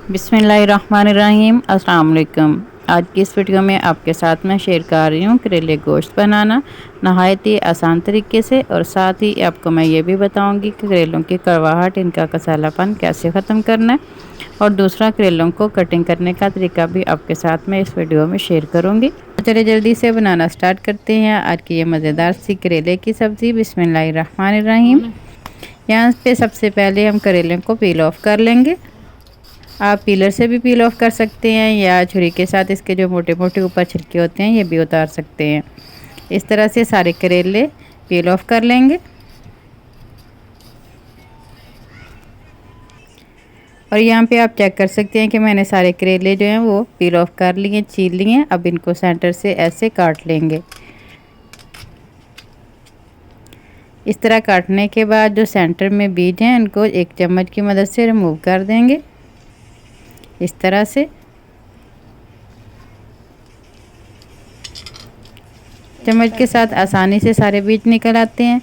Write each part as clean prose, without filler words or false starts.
बिस्मिल्लाहिर्रहमानिर्रहीम। अस्सलाम वालेकुम। आज की इस वीडियो में आपके साथ मैं शेयर कर रही हूँ करेले गोश्त बनाना नहायत ही आसान तरीके से, और साथ ही आपको मैं ये भी बताऊँगी कि करेलों की कड़वाहट, इनका कसालापन कैसे ख़त्म करना है, और दूसरा करेलों को कटिंग करने का तरीका भी आपके साथ मैं इस वीडियो में शेयर करूँगी। तो चलिए जल्दी से बनाना स्टार्ट करते हैं आज की ये मज़ेदार सी करेले की सब्ज़ी। बिस्मिल्लाहिर्रहमानिर्रहीम। यहाँ पे सबसे पहले हम करेले को पील ऑफ कर लेंगे। आप पीलर से भी पील ऑफ कर सकते हैं, या छुरी के साथ इसके जो मोटे मोटे ऊपर छिलके होते हैं ये भी उतार सकते हैं। इस तरह से सारे करेले पील ऑफ कर लेंगे। और यहाँ पे आप चेक कर सकते हैं कि मैंने सारे करेले जो हैं वो पील ऑफ कर लिए, छील लिए। अब इनको सेंटर से ऐसे काट लेंगे। इस तरह काटने के बाद जो सेंटर में बीज हैं इनको एक चम्मच की मदद से रिमूव कर देंगे। इस तरह से चम्मच के साथ आसानी से सारे बीज निकल आते हैं।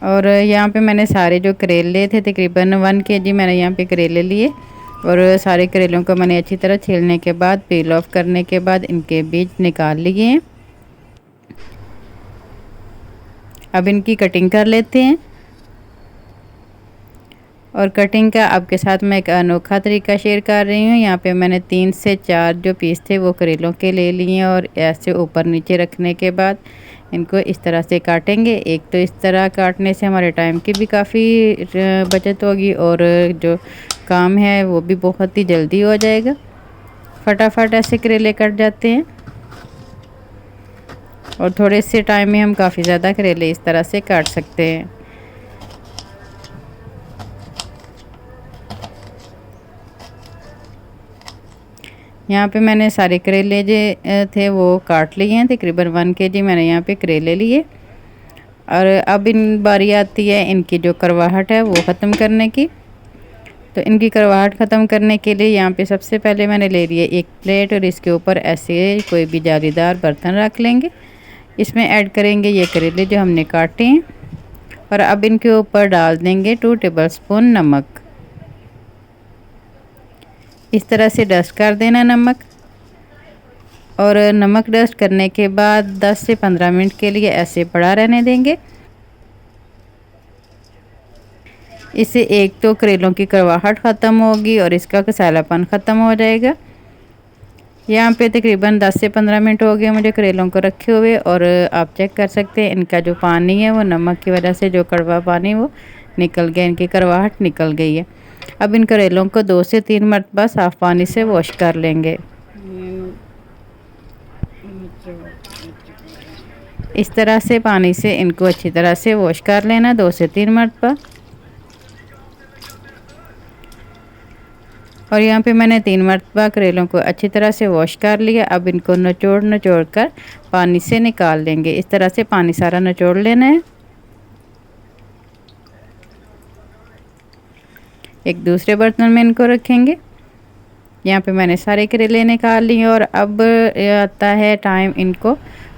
और यहाँ पे मैंने सारे जो करेले थे, तकरीबन 1 केजी मैंने यहाँ पे करेले लिए, और सारे करेलों को मैंने अच्छी तरह छीलने के बाद, पील ऑफ करने के बाद इनके बीज निकाल लिए हैं। अब इनकी कटिंग कर लेते हैं। और कटिंग का आपके साथ मैं एक अनोखा तरीका शेयर कर रही हूँ। यहाँ पे मैंने 3 से 4 जो पीस थे वो करेलों के ले लिए, और ऐसे ऊपर नीचे रखने के बाद इनको इस तरह से काटेंगे। एक तो इस तरह काटने से हमारे टाइम की भी काफ़ी बचत होगी, और जो काम है वो भी बहुत ही जल्दी हो जाएगा। फटाफट ऐसे करेले कट जाते हैं, और थोड़े से टाइम में हम काफ़ी ज़्यादा करेले इस तरह से काट सकते हैं। यहाँ पे मैंने सारे करेले जो थे वो काट लिए हैं। तकरीबन 1 केजी मैंने यहाँ पे करेले लिए। और अब इन बारी आती है इनकी जो करवाहट है वो ख़त्म करने की। तो इनकी करवाहट ख़त्म करने के लिए यहाँ पे सबसे पहले मैंने ले लिए एक प्लेट, और इसके ऊपर ऐसे कोई भी जालीदार बर्तन रख लेंगे। इसमें ऐड करेंगे ये करेले जो हमने काटे हैं, और अब इनके ऊपर डाल देंगे 2 टेबलस्पून नमक। इस तरह से डस्ट कर देना नमक। और नमक डस्ट करने के बाद 10 से 15 मिनट के लिए ऐसे पड़ा रहने देंगे। इससे एक तो करेलों की कड़वाहट ख़त्म होगी और इसका कसालापन ख़त्म हो जाएगा। यहाँ पे तकरीबन 10 से 15 मिनट हो गए मुझे करेलों को रखे हुए, और आप चेक कर सकते हैं इनका जो पानी है वो नमक की वजह से जो कड़वा पानी वो निकल गया, इनकी कड़वाहट निकल गई है। अब इन करेलों को 2 से 3 मरतबा साफ़ पानी से वॉश कर लेंगे। इस तरह से पानी से इनको अच्छी तरह से वॉश कर लेना 2 से 3 मरतबा। और यहाँ पे मैंने 3 मरतबा करेलों को अच्छी तरह से वॉश कर लिया। अब इनको निचोड़ कर पानी से निकाल लेंगे। इस तरह से पानी सारा निचोड़ लेना है। एक दूसरे बर्तन में इनको रखेंगे। यहाँ पे मैंने सारे करेले निकाल लिए, और अब आता है टाइम इनको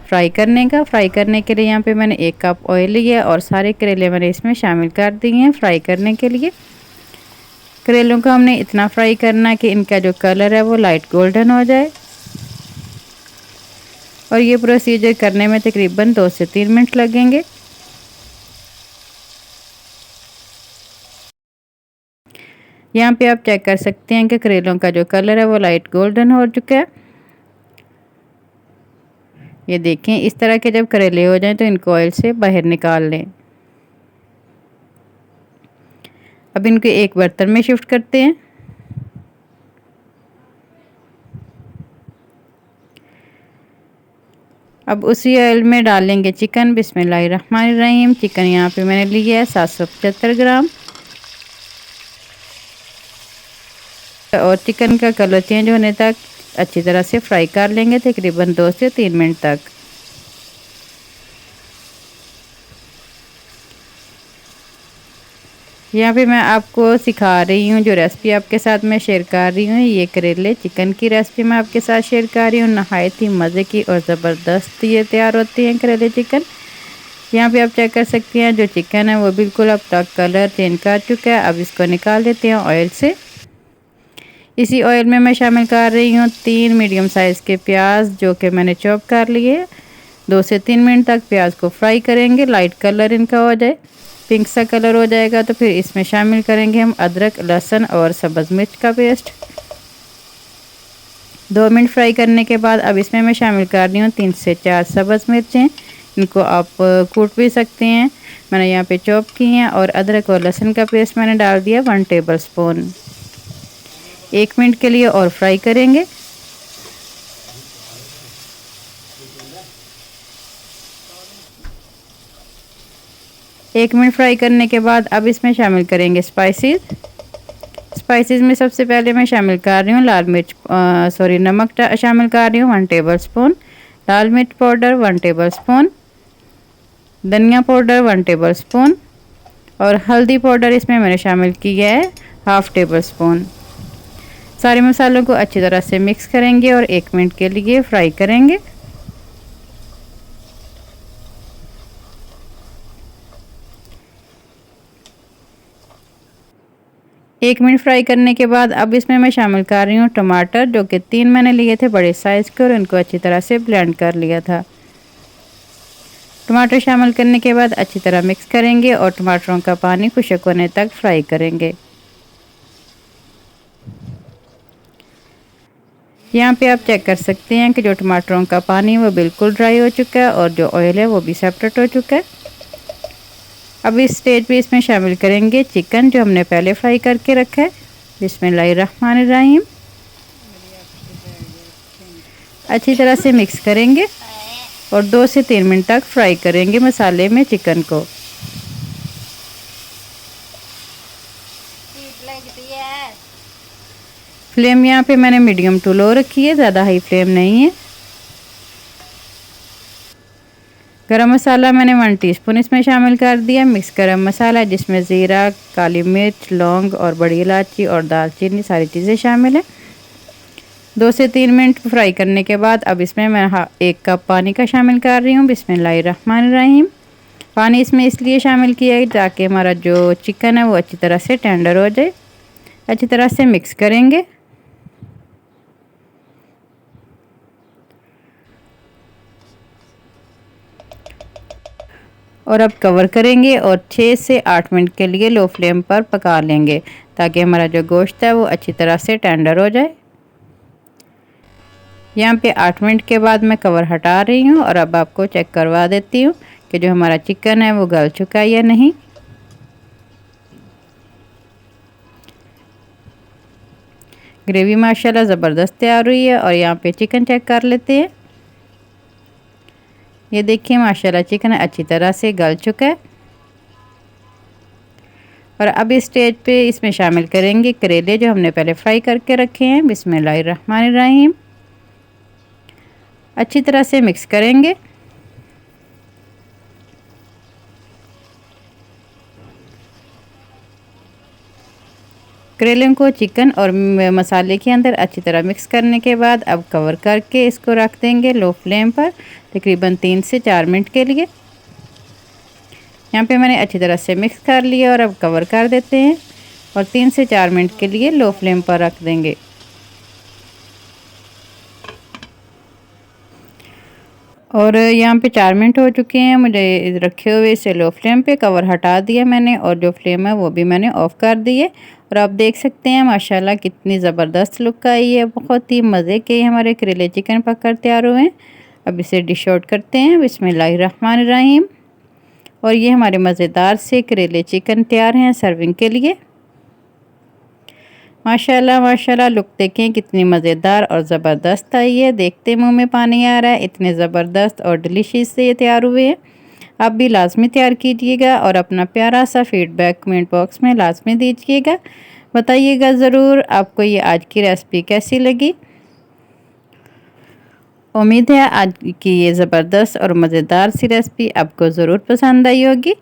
फ्राई करने का। फ्राई करने के लिए यहाँ पे मैंने 1 कप ऑयल लिया, और सारे करेले मैंने इसमें शामिल कर दिए हैं फ्राई करने के लिए। करेलों को हमने इतना फ्राई करना कि इनका जो कलर है वो लाइट गोल्डन हो जाए। और ये प्रोसीजर करने में तकरीबन 2 से 3 मिनट लगेंगे। यहाँ पे आप चेक कर सकते हैं कि करेलों का जो कलर है वो लाइट गोल्डन हो चुका है। ये देखें, इस तरह के जब करेले हो जाएं तो इनको ऑयल से बाहर निकाल लें। अब इनको एक बर्तन में शिफ्ट करते हैं। अब उसी ऑयल में डालेंगे चिकन। बिस्मिल्लाहिर्रहमानिर्रहीम। चिकन यहाँ पे मैंने लिया है 775 ग्राम। और चिकन का कलर चेंज होने तक अच्छी तरह से फ्राई कर लेंगे, तकरीबन 2 से 3 मिनट तक। यहाँ पे मैं आपको सिखा रही हूँ, जो रेसिपी आपके साथ मैं शेयर कर रही हूँ, ये करेले चिकन की रेसिपी मैं आपके साथ शेयर कर रही हूँ। नहायत ही मज़े की और ज़बरदस्त ये तैयार होती है करेले चिकन। यहाँ पे आप चेक कर सकते हैं, जो चिकन है वो बिल्कुल अपना कलर चेंज कर चुका है। अब इसको निकाल देते हैं ऑयल से। इसी ऑयल में मैं शामिल कर रही हूँ 3 मीडियम साइज़ के प्याज, जो कि मैंने चॉप कर लिए। 2 से 3 मिनट तक प्याज को फ्राई करेंगे, लाइट कलर इनका हो जाए, पिंक सा कलर हो जाएगा तो फिर इसमें शामिल करेंगे हम अदरक, लहसुन और सब्ज़ मिर्च का पेस्ट। 2 मिनट फ्राई करने के बाद अब इसमें मैं शामिल कर रही हूँ 3 से 4 सब्ज़ मिर्चें। इनको आप कूट भी सकते हैं, मैंने यहाँ पे चॉप की हैं। और अदरक और लहसुन का पेस्ट मैंने डाल दिया 1 टेबल स्पून। 1 मिनट के लिए और फ्राई करेंगे। एक मिनट फ्राई करने के बाद अब इसमें शामिल करेंगे स्पाइसेस में सबसे पहले मैं शामिल कर रही हूँ नमक शामिल कर रही हूँ 1 टेबल स्पून, लाल मिर्च पाउडर 1 टेबल स्पून, धनिया पाउडर 1 टेबल स्पून और हल्दी पाउडर इसमें मैंने शामिल किया है 1/2 टेबल स्पून। सारे मसालों को अच्छी तरह से मिक्स करेंगे और 1 मिनट के लिए फ्राई करेंगे। एक मिनट फ्राई करने के बाद अब इसमें मैं शामिल कर रही हूँ टमाटर, जो कि 3 मैंने लिए थे बड़े साइज़ के, और इनको अच्छी तरह से ब्लेंड कर लिया था। टमाटर शामिल करने के बाद अच्छी तरह मिक्स करेंगे और टमाटरों का पानी खुश्क होने तक फ्राई करेंगे। यहाँ पे आप चेक कर सकते हैं कि जो टमाटरों का पानी वो बिल्कुल ड्राई हो चुका है और जो ऑयल है वो भी सेपरेट हो चुका है। अब इस स्टेज पे इसमें शामिल करेंगे चिकन, जो हमने पहले फ्राई करके रखा है। बिस्मिल्लाहिर्रहमानिर्रहीम। अच्छी तरह से मिक्स करेंगे और 2 से 3 मिनट तक फ्राई करेंगे मसाले में चिकन को। फ्लेम यहाँ पे मैंने मीडियम टू लो रखी है, ज़्यादा हाई फ्लेम नहीं है। गरम मसाला मैंने 1 टीस्पून इसमें शामिल कर दिया। मिक्स गरम मसाला, जिसमें ज़ीरा, काली मिर्च, लौंग और बड़ी इलायची और दालचीनी सारी चीज़ें शामिल हैं। 2 से 3 मिनट फ्राई करने के बाद अब इसमें मैं 1 कप पानी का शामिल कर रही हूँ। बिस्मिल्लाहिर्रहमानिर्रहीम। पानी इसमें इसलिए शामिल किया है ताकि हमारा जो चिकन है वो अच्छी तरह से टेंडर हो जाए। अच्छी तरह से मिक्स करेंगे। और अब कवर करेंगे और 6 से 8 मिनट के लिए लो फ्लेम पर पका लेंगे, ताकि हमारा जो गोश्त है वो अच्छी तरह से टेंडर हो जाए। यहाँ पे 8 मिनट के बाद मैं कवर हटा रही हूँ और अब आपको चेक करवा देती हूँ कि जो हमारा चिकन है वो गल चुका है या नहीं। ग्रेवी माशाल्लाह ज़बरदस्त तैयार हुई है। और यहाँ पे चिकन चेक कर लेते हैं। ये देखिए माशाल्लाह चिकन अच्छी तरह से गल चुका है। और अब इस स्टेज पे इसमें शामिल करेंगे करेले, जो हमने पहले फ्राई करके रखे हैं। बिस्मिल्लाहिर्रहमानिर्रहीम। अच्छी तरह से मिक्स करेंगे। करेले को चिकन और मसाले के अंदर अच्छी तरह मिक्स करने के बाद अब कवर करके इसको रख देंगे लो फ्लेम पर तकरीबन 3 से 4 मिनट के लिए। यहाँ पे मैंने अच्छी तरह से मिक्स कर लिया और अब कवर कर देते हैं और 3 से 4 मिनट के लिए लो फ्लेम पर रख देंगे। और यहाँ पे 4 मिनट हो चुके हैं मुझे रखे हुए, इसे लो फ्लेम पे कवर हटा दिया मैंने और जो फ्लेम है वो भी मैंने ऑफ़ कर दी है। और आप देख सकते हैं माशाल्लाह कितनी ज़बरदस्त लुक आई है। बहुत ही मज़े के हमारे करेले चिकन पककर तैयार हुए हैं। अब इसे डिश आउट करते हैं। बिस्मिल्लाहिर्रहमानिर्रहीम। और ये हमारे मज़ेदार से करेले चिकन तैयार हैं सर्विंग के लिए। माशाल्लाह माशाल्लाह लुक देखें कितनी मज़ेदार और ज़बरदस्त आई है। देखते मुंह में पानी आ रहा है, इतने ज़बरदस्त और डिलीशियस से ये तैयार हुए हैं। आप भी लाजमी तैयार कीजिएगा और अपना प्यारा सा फीडबैक कमेंट बॉक्स में लाजमी दीजिएगा। बताइएगा ज़रूर आपको ये आज की रेसिपी कैसी लगी। उम्मीद है आज की ये ज़बरदस्त और मज़ेदार सी रेसिपी आपको ज़रूर पसंद आई होगी।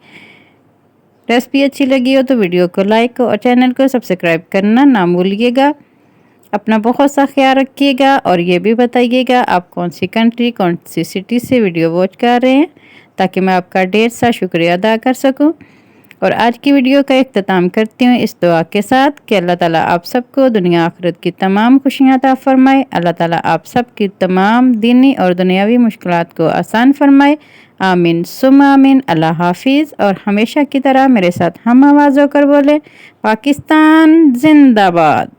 रेसिपी अच्छी लगी हो तो वीडियो को लाइक और चैनल को सब्सक्राइब करना ना भूलिएगा। अपना बहुत सा ख्याल रखिएगा और ये भी बताइएगा आप कौन सी कंट्री, कौन सी सिटी से वीडियो वॉच कर रहे हैं, ताकि मैं आपका ढेर सा शुक्रिया अदा कर सकूं। और आज की वीडियो का इख्तिताम करती हूँ इस दुआ के साथ कि अल्लाह ताला आप सबको दुनिया आखिरत की तमाम खुशियाँ अता फरमाए। अल्लाह ताला आप सबकी तमाम दीनी और दुनियावी मुश्किलात को आसान फरमाए। आमीन सुम आमीन। अल्लाह हाफिज़। और हमेशा की तरह मेरे साथ हम आवाज़ होकर बोले, पाकिस्तान जिंदाबाद।